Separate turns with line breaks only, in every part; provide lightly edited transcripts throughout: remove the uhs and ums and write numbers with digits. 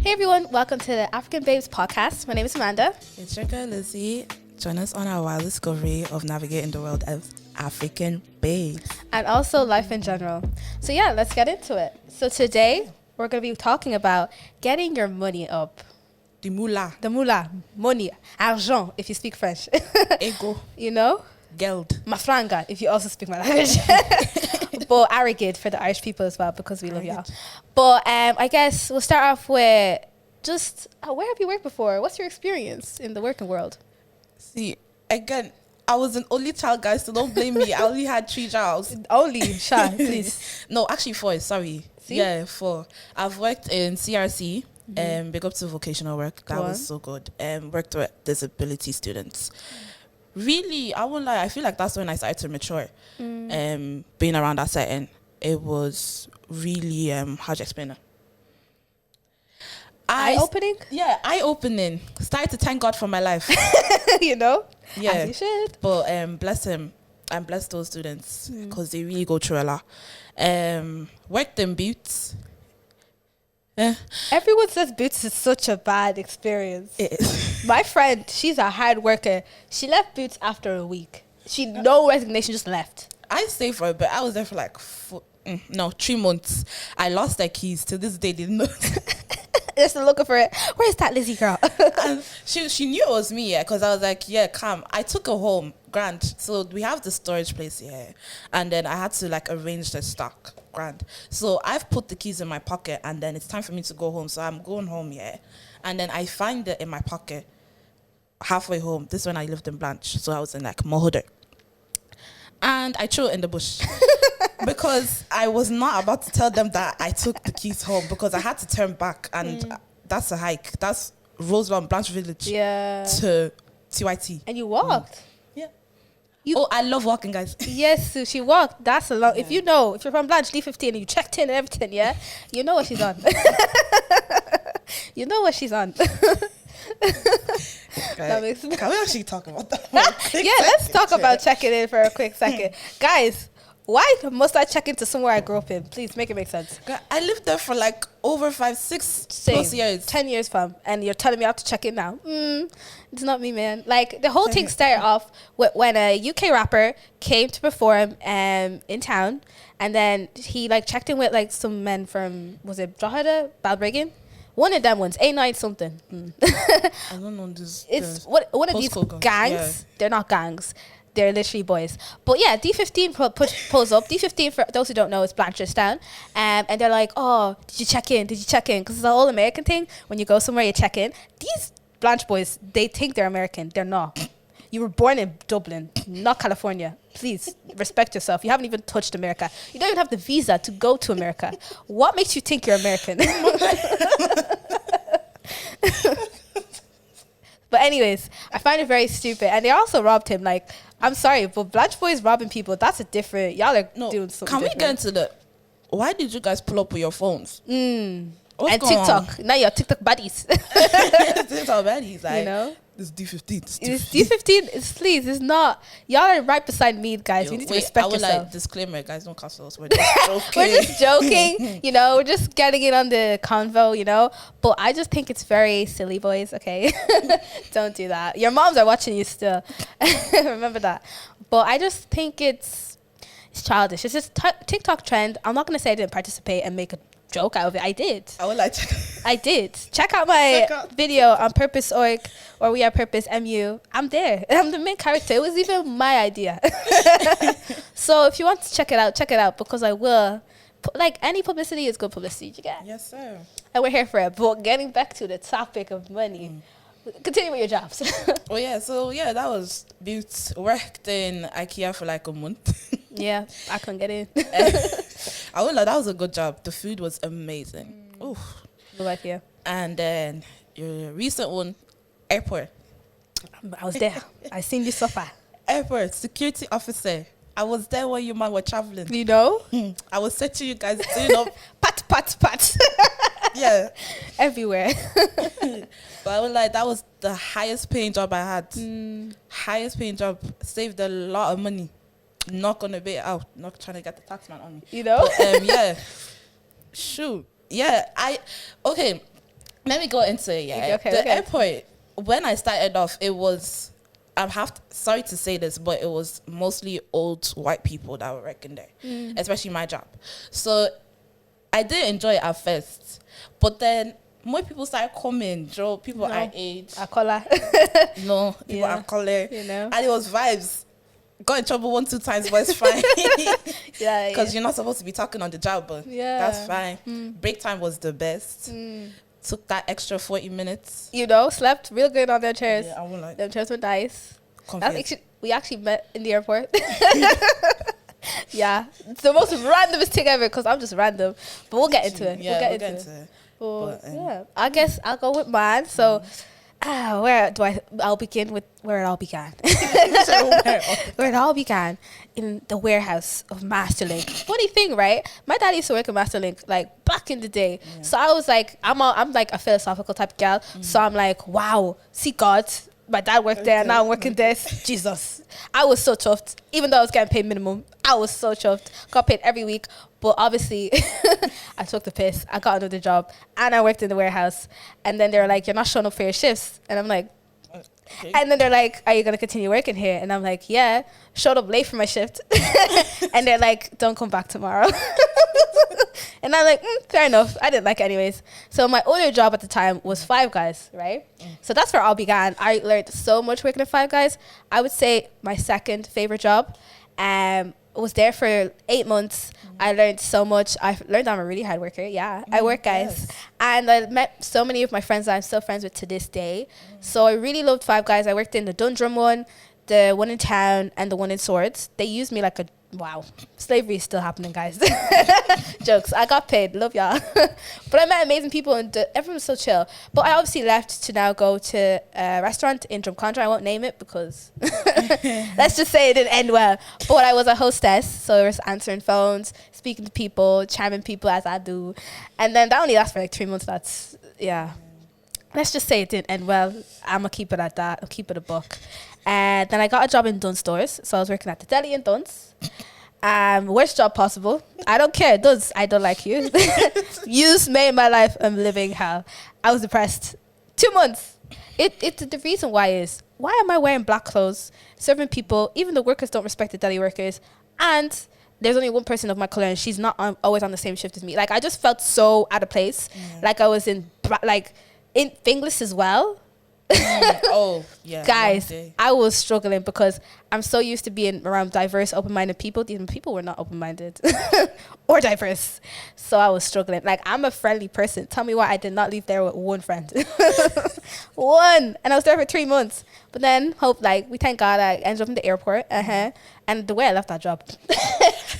Hey everyone, welcome to the African Babes podcast. My name is Amanda.
It's your girl Lizzie. Join us on our wild discovery of navigating the world as African babes.
And also life in general. So yeah, let's get into it. So today, we're going to be talking about getting your money up.
The moolah.
The moolah, money, argent, if you speak French.
Ego.
You know?
Geld.
Mafranga, if you also speak my language. But arrogant for the Irish people as well, because we love y'all. But I guess we'll start off with just, where have you worked before? What's your experience in the working world?
See, again, I was an only child, guys, so don't blame me. I only had 3 jobs.
Only, Sha, please.
No, actually 4, sorry.
See?
Yeah, 4. I've worked in CRC, big up to vocational work. That was so good. Worked with disability students. Really, I won't lie, I feel like that's when I started to mature. Being around that setting, it was really, how do you explain it?
Eye-opening?
Yeah, eye-opening. Started to thank God for my life.
You know?
Yeah.
As you should.
But bless him and bless those students because they really go through a lot. Worked in Boots.
Everyone says Boots is such a bad experience.
It is.
My friend, she's a hard worker. She left Boots after a week. She no resignation, just left.
I stayed for a bit. I was there for like 3 months. I lost their keys. To this day, they didn't know.
Just looking for it. Where's that Lizzie girl?
And she knew it was me, yeah, because I was like, yeah, come. I took her home, grand. So we have the storage place here, and then I had to like arrange the stock, grand. So I've put the keys in my pocket, and then it's time for me to go home. So I'm going home, yeah, and then I find it in my pocket halfway home. This is when I lived in Blanche, so I was in like Mohoder, and I threw it in the bush. Because I was not about to tell them that I took the keys home because I had to turn back, and that's a hike. That's Roseland Blanche Village to TYT.
And you walked.
Yeah. I love walking, guys.
Yes, so she walked. That's a long. Yeah. If you're from Blanche D15 and you checked in and everything, yeah, you know what she's on. You know what she's on.
Can we actually talk about that?
Let's talk about checking in for a quick second, guys. Why must I check into somewhere I grew up in? Please make it make sense.
I lived there for like over 5-6 plus years.
10 years, fam. And you're telling me I have to check in now. It's not me, man. Like, the whole thing started off with when a UK rapper came to perform in town. And then he, like, checked in with, like, some men from, was it Drogheda? Balbriggan? One of them ones. 8-9 something.
I don't know this.
It's one of these gangs. Yeah. They're not gangs. They're literally boys. But yeah, D15 pulls up. D15, for those who don't know, is Blanchardstown. And they're like, oh, did you check in? Did you check in? Because it's a whole American thing. When you go somewhere, you check in. These Blanche boys, they think they're American. They're not. You were born in Dublin, not California. Please, respect yourself. You haven't even touched America. You don't even have the visa to go to America. What makes you think you're American? But anyways, I find it very stupid. And they also robbed him. Like, I'm sorry, but Blanche boys robbing people, that's a different... Y'all are doing something
Can we
different.
get into the... Why did you guys pull up with your phones?
And TikTok. Now you're TikTok buddies.
TikTok buddies. Like,
you know?
It's D15.
It's D15. Please, it's not... Y'all are right beside me, guys. You need to respect yourself.
Like, disclaimer, guys, don't cancel us. We're just joking.
We're just joking, you know. We're just getting it on the convo, you know. But I just think it's very silly, boys, okay? Don't do that. Your moms are watching you still. Remember that. But I just think it's childish. It's just TikTok trend. I'm not going to say I didn't participate and make a joke out of it. I did. I did. Check out my video on Purpose.org or We Are Purpose MU. I'm there. I'm the main character. It was even my idea. So if you want to check it out because I will. Like, any publicity is good publicity. You get?
Yes, sir.
And we're here for it. But getting back to the topic of money. Continue with your jobs.
Oh, yeah. So, yeah, that was Boots. Worked in IKEA for like a month.
Yeah, I couldn't get in.
I won't lie, that was a good job. The food was amazing. Oof.
Good IKEA.
And then your recent one, airport.
I was there. I seen you suffer.
Airport, security officer. I was there when you man were traveling.
You know?
I was setting you guys doing up.
Pat.
Yeah.
Everywhere.
But I was like, that was the highest paying job I had. Highest paying job. Saved a lot of money. Not gonna be out. Not trying to get the tax man on me.
You know?
But, yeah. Shoot. Yeah. Okay. let me go into it. Yeah,
Okay,
the
okay.
airport. When I started off, it was. Sorry to say this, but it was mostly old white people that were working there, especially my job. So I did enjoy it at first, but then more people started coming. People our age,
our color.
no, people our color,
you know,
and it was vibes. Got in trouble 1-2 times, but it's fine.
Yeah,
Because you're not supposed to be talking on the job, but that's fine. Break time was the best. Took that extra 40 minutes.
You know, slept real good on their chairs.
Yeah, I won't lie.
Them chairs were nice. We actually met in the airport. Yeah, it's the most randomest thing ever because I'm just random. But we'll get into it.
Yeah, we'll get into it.
But, yeah, I guess I'll go with mine. So, where do I'll begin with where it all began. Where it all began in the warehouse of Masterlink. Funny thing, right? My dad used to work at Masterlink like back in the day. Yeah. So I was like, I'm like a philosophical type of gal. So I'm like, wow, see God. My dad worked there, now I'm working this. Jesus. I was so chuffed. Even though I was getting paid minimum, I was so chuffed. Got paid every week. But obviously, I took the piss. I got another job. And I worked in the warehouse. And then they were like, you're not showing up for your shifts. And I'm like, okay. And then they're like, are you going to continue working here? And I'm like, yeah. Showed up late for my shift. And they're like, don't come back tomorrow. And I'm like, fair enough. I didn't like it anyways. So my other job at the time was Five Guys, right? So that's where it all began. I learned so much working at Five Guys. I would say my second favorite job. Was there for 8 months. I learned so much. I learned I'm a really hard worker. Yeah, I work, guys. Yes. And I met so many of my friends that I'm still friends with to this day. So I really loved Five Guys. I worked in the Dundrum one, the one in town, and the one in Swords. They used me like a, wow, slavery is still happening, guys. Jokes. I got paid. Love y'all. But I met amazing people and everyone was so chill. But I obviously left to now go to a restaurant in Drumcondra. I won't name it because let's just say it didn't end well. But I was a hostess, so I was answering phones, speaking to people, charming people as I do. And then that only lasted for like 3 months. That's, yeah. Let's just say it didn't end well. I'm going to keep it at that. I'll keep it a buck. And then I got a job in Dunnes Stores. So I was working at the deli in Dunnes. Worst job possible. I don't care. Dunnes, I don't like you. You made my life a living hell. I was depressed. 2 months. It's the reason why is, why am I wearing black clothes, serving people, even the workers don't respect the deli workers, and there's only one person of my color and she's not always on the same shift as me. Like, I just felt so out of place. Like I was in English as well.
Oh, yeah.
Guys, I was struggling because I'm so used to being around diverse, open-minded people. These people were not open-minded or diverse. So I was struggling. Like, I'm a friendly person. Tell me why I did not leave there with one friend. One. And I was there for 3 months. But then, we thank God I ended up in the airport. And the way I left that job.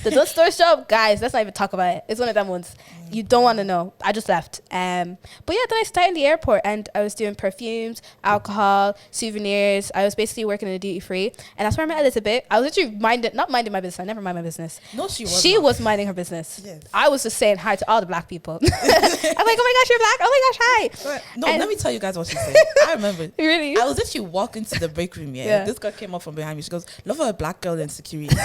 The Dunnes Stores job, guys, let's not even talk about it. It's one of them ones. You don't want to know. I just left. But yeah, then I started in the airport and I was doing perfumes, alcohol, souvenirs. I was basically working in the duty free. And that's where I met Elizabeth. I was literally not minding my business. I never mind my business.
No, she was.
She was minding her business.
Yes.
I was just saying hi to all the black people. I was like, oh my gosh, you're black. Oh my gosh, hi.
No, let me tell you guys what she said. I remember.
Really?
I was literally walking to the break room, yeah. This girl came up from behind me. She goes, love for a black girl in security.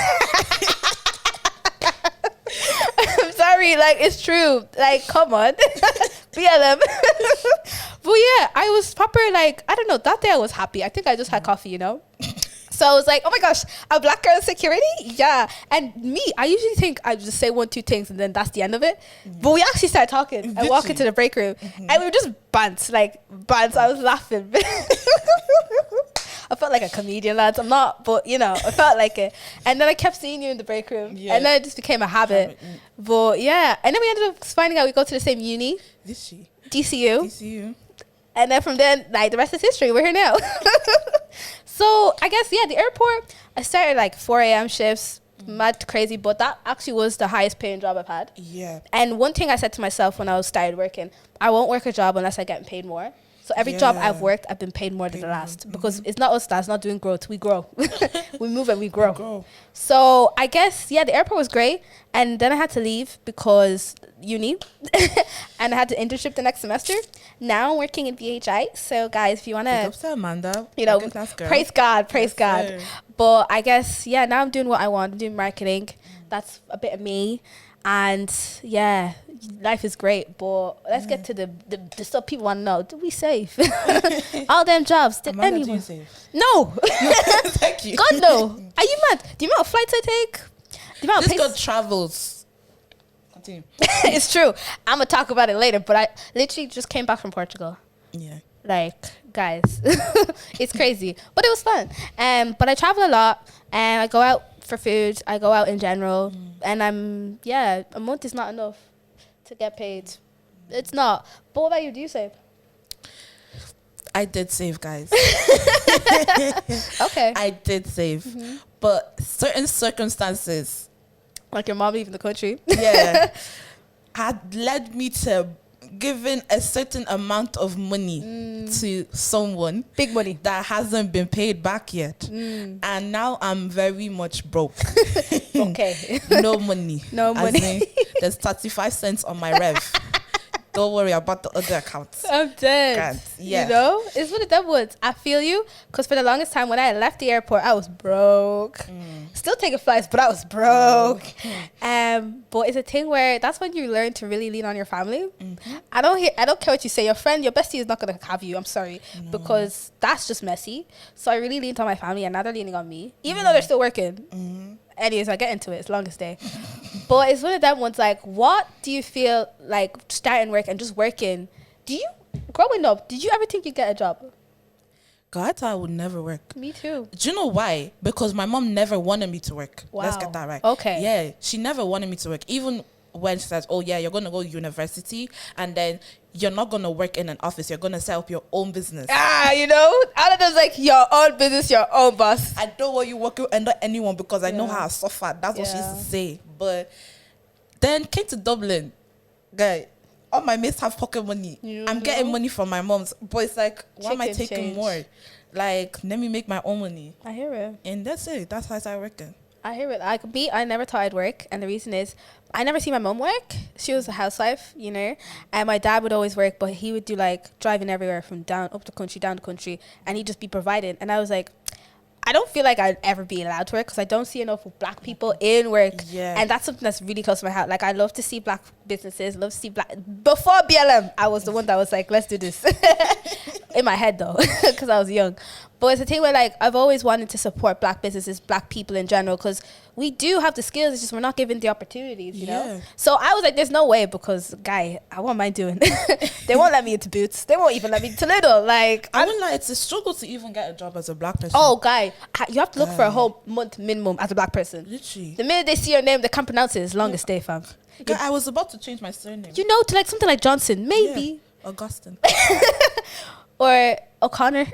I'm sorry, it's true. Come on. BLM. But yeah, I was proper, I don't know, that day I was happy. I think I just had coffee, you know? So I was like, oh my gosh, a black girl in security? Yeah. And me, I usually think I just say 1-2 things and then that's the end of it. But we actually started talking and walk into the break room. And we were just bants. I was laughing. I felt like a comedian, lads. I'm not, but I felt like it. And then I kept seeing you in the break room. Yeah. And then it just became a habit. But yeah. And then we ended up finding out we go to the same uni.
Did she?
DCU. And then from then, the rest is history. We're here now. So I guess, yeah, the airport, I started 4 a.m. shifts, mad crazy, but that actually was the highest paying job I've had.
Yeah.
And one thing I said to myself when I started working, I won't work a job unless I get paid more. So every job I've worked, I've been paid more than the last because it's not us that's not doing growth. We grow. We move and we grow. So I guess, yeah, the airport was great. And then I had to leave because uni and I had to internship the next semester. Now I'm working in VHI. So guys, if you want to,
Amanda,
praise God. Sir. But I guess, yeah, now I'm doing what I want. I'm doing marketing. That's a bit of me. And yeah, life is great, but let's get to the stuff people want to know. Did we save? All them jobs. Did
Amanda, do
anyone?
you save?
No.
Thank you.
God, no. Are you mad? Do you know what flights I take? Do you know what
This
places-
girl travels. Continue.
It's true. I'm going to talk about it later, but I literally just came back from Portugal.
Yeah.
Like, guys, it's crazy. But it was fun. But I travel a lot, and I go out for food. I go out in general. And a month is not enough to get paid. It's not. But what about you? Do you save?
I did save, guys.
Okay.
I did save. But certain circumstances,
Like your mom leaving the country?
yeah, had led me to giving a certain amount of money to someone
Big money.
that hasn't been paid back yet. And now I'm very much broke.
Okay.
No money.
No
As
money.
in, there's 35 cents on my rev. Don't worry about the other accounts.
I'm dead.
Can't. Yeah.
You know? It's one of them ones. I feel you. Because for the longest time, when I left the airport, I was broke. Still taking flights, but I was broke. But it's a thing where that's when you learn to really lean on your family. I don't care what you say. Your friend, your bestie is not going to have you. I'm sorry. Because that's just messy. So I really leaned on my family, and now they're leaning on me. Even though they're still working. Anyways, I get into it. It's the longest day. But it's one of them ones like, what do you feel like starting work and just working? Growing up, did you ever think you'd get a job?
God, I thought I would never work.
Me too.
Do you know why? Because my mom never wanted me to work. Let's
Wow.
get that right.
Okay.
Yeah, she never wanted me to work. Even when she says, oh yeah, you're going to go to university and then you're not going to work in an office. You're going to set up your own business.
You know, all of them's like your own business, your own boss.
I don't want you working under anyone because I know
Yeah.
how I suffered. That's what she used
Yeah.
to say. But then came to Dublin. Guy, all my mates have pocket money.
You
I'm getting
know?
money from my mom's. But it's like, why am I
Chicken
taking
change.
more? Like, let me make my own money.
I hear it.
And that's it. That's how I started working.
I hear it. I never thought I'd work. And the reason is I never see my mom work. She was a housewife, you know. And my dad would always work, but he would do like driving everywhere from down the country. And he'd just be providing. And I was like, I don't feel like I'd ever be allowed to work because I don't see enough black people in work.
Yeah.
And that's something that's really close to my heart. Like, I love to see black businesses, love to see black... Before BLM, I was the one that was like, let's do this. In my head, though, because I was young. But it's a thing where, like, I've always wanted to support black businesses, black people in general, because we do have the skills. It's just we're not given the opportunities, you know?
Yeah.
So I was like, there's no way because, guy, I won't mind doing. They won't let me into Boots. They won't even let me into Lidl. Like,
I wouldn't lie, it's a struggle to even get a job as a black person.
oh, guy, you have to look for a whole month minimum as a black person.
Literally.
The minute they see your name, they can't pronounce it. It's longest day, fam.
Guy, I was about to change my surname.
You know, to like something like Johnson, maybe.
Yeah. Augustine.
Or O'Connor.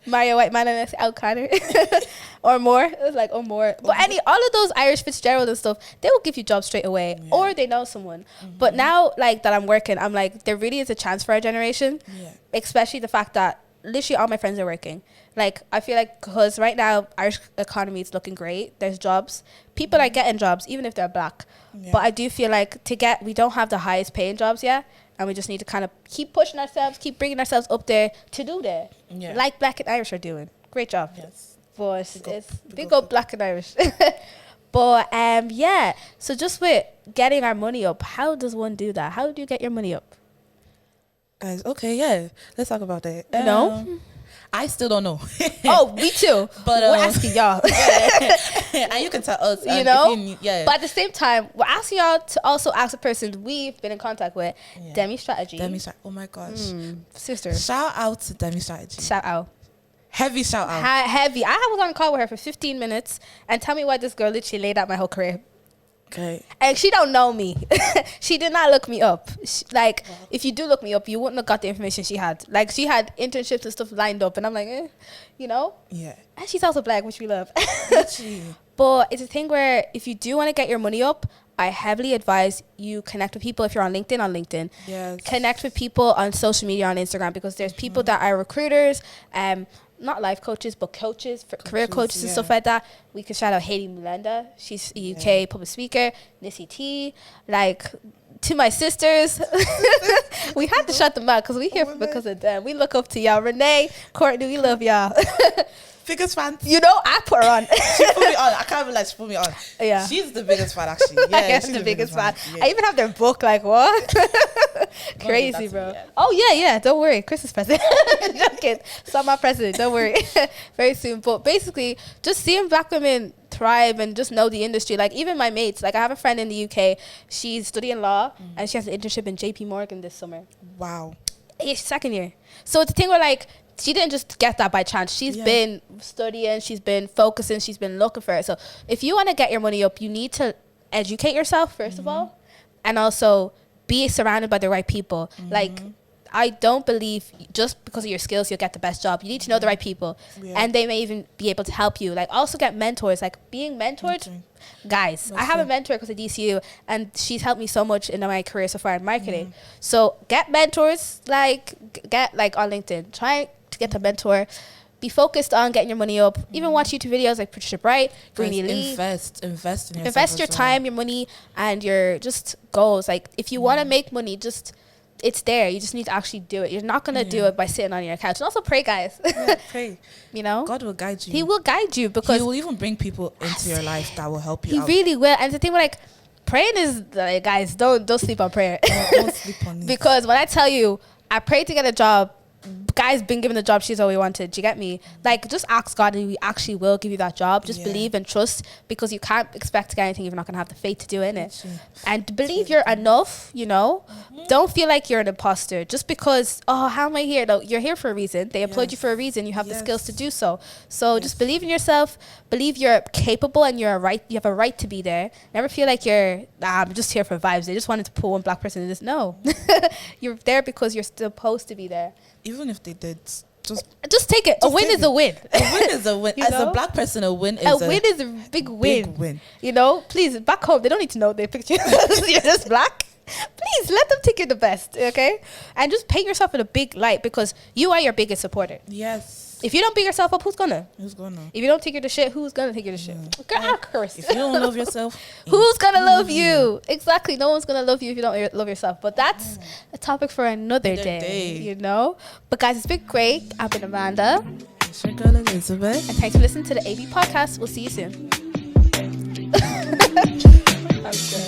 Mario Whiteman and O'Connor. Or more. It was like, or more. But all of those Irish Fitzgerald and stuff, they will give you jobs straight away.
Yeah.
Or they know someone. But now, like, that I'm working, I'm like, there really is a chance for our generation.
Yeah.
Especially the fact that literally all my friends are working. Like, I feel like, because right now, Irish economy is looking great. There's jobs. People are getting jobs, even if they're black.
Yeah.
But I do feel like we don't have the highest paying jobs yet. And we just need to kind of keep pushing ourselves, keep bringing ourselves up there to do that.
Yeah.
Like Black and Irish are doing. Great job.
Yes.
But
Big up,
it's
big
big
up.
up Black and Irish. But yeah. So just with getting our money up, how does one do that? How do you get your money up?
Guys, okay, yeah. Let's talk about that.
No?
I still don't know.
Oh, me too.
But,
we're asking y'all.
And you can tell us.
You
and
know?
if you, yeah.
But at the same time, we're asking y'all to also ask a person we've been in contact with,
Yeah.
Demi Strategy.
Oh my gosh.
Sister.
Shout out to Demi Strategy.
Shout out.
Heavy shout out.
Heavy. I was on a call with her for 15 minutes, and tell me why this girl literally laid out my whole career.
Okay.
And she don't know me. She did not look me up. If you do look me up, you wouldn't have got the information she had. Like, she had internships and stuff lined up, and I'm like, you know?
Yeah.
And she's also black, which we love.
Literally.
But it's a thing where if you do want to get your money up, I heavily advise you connect with people. If you're on LinkedIn.
Yes.
Connect with people on social media, on Instagram, because there's people that are recruiters, not life coaches, but coaches, career coaches and
yeah.
stuff like that. We could shout out Haiti Mulenda. She's a UK public speaker. Nissy T. Like, to my sisters. We had to shut them out because we here because of them. We look up to y'all. Renee, Courtney, we love y'all.
Biggest fan.
You know, I put her on.
She put me on. I can't believe she put me on.
Yeah.
She's the biggest fan, actually. Yeah,
I am
she's
the biggest fan.
Yeah.
I even have their book. Like, what? Crazy, bro. Oh, yeah. Don't worry. Christmas present. Joking. Summer present. Don't worry. Very soon. But basically, just seeing black women thrive and just know the industry. Like, even my mates. Like, I have a friend in the UK. She's studying law, and she has an internship in JP Morgan this summer.
Wow.
Yeah, she's second year. So it's a thing where, like, she didn't just get that by chance. She's been studying, she's been focusing, she's been looking for it. So if you want to get your money up, you need to educate yourself, first of all, and also be surrounded by the right people. Like, I don't believe just because of your skills you'll get the best job. You need to know the right people, and they may even be able to help you. Like, also get mentors. Like, being mentored, guys. I have a mentor because of DCU, and she's helped me so much in my career so far in marketing. So get mentors. Like, get like on LinkedIn. Try to get a mentor. Be focused on getting your money up. Even watch YouTube videos like Patricia Bright, Greenie Lee.
Invest in yourself.
Invest your time, your money, and your just goals. Like, if you want to make money, just it's there. You just need to actually do it. You're not going to do it by sitting on your couch. And also pray, guys.
Pray.
You know?
God will guide you.
He will guide you because
He will even bring people into your life that will help you out.
He really will. And the thing with, like, praying is, like, guys, don't sleep on prayer.
Don't sleep on it.
Because when I tell you, I prayed to get a job, guy's been given the job she's always wanted. Do you get me? Like, just ask God and he actually will give you that job. Just believe and trust, because you can't expect to get anything if you're not going to have the faith to do it, innit? And believe you're enough, you know? Don't feel like you're an imposter just because, oh, how am I here? No, you're here for a reason. They employed you for a reason. You have the skills to do so. So just believe in yourself. Believe you're capable and you have a right to be there. Never feel like I'm just here for vibes. They just wanted to pull one black person in this. No. You're there because you're supposed to be there.
Even if they did,
just take it. A win is a win.
A win is a win. As a black person, a win is
a big win. You know, please, back home, they don't need to know they picked you. You're just black. Please let them think you're the best, okay? And just paint yourself in a big light, because you are your biggest supporter.
Yes.
If you don't beat yourself up, who's gonna?
Who's gonna?
If you don't take you're the shit, who's gonna take you're the shit? Curse.
If you don't love yourself,
who's gonna love you? Exactly. No one's gonna love you if you don't love yourself. But that's a topic for another day, you know? But guys, it's been great. I've been Amanda.
It's your girl Elizabeth.
And thanks for listening to the AB podcast. We'll see you soon. I'm good.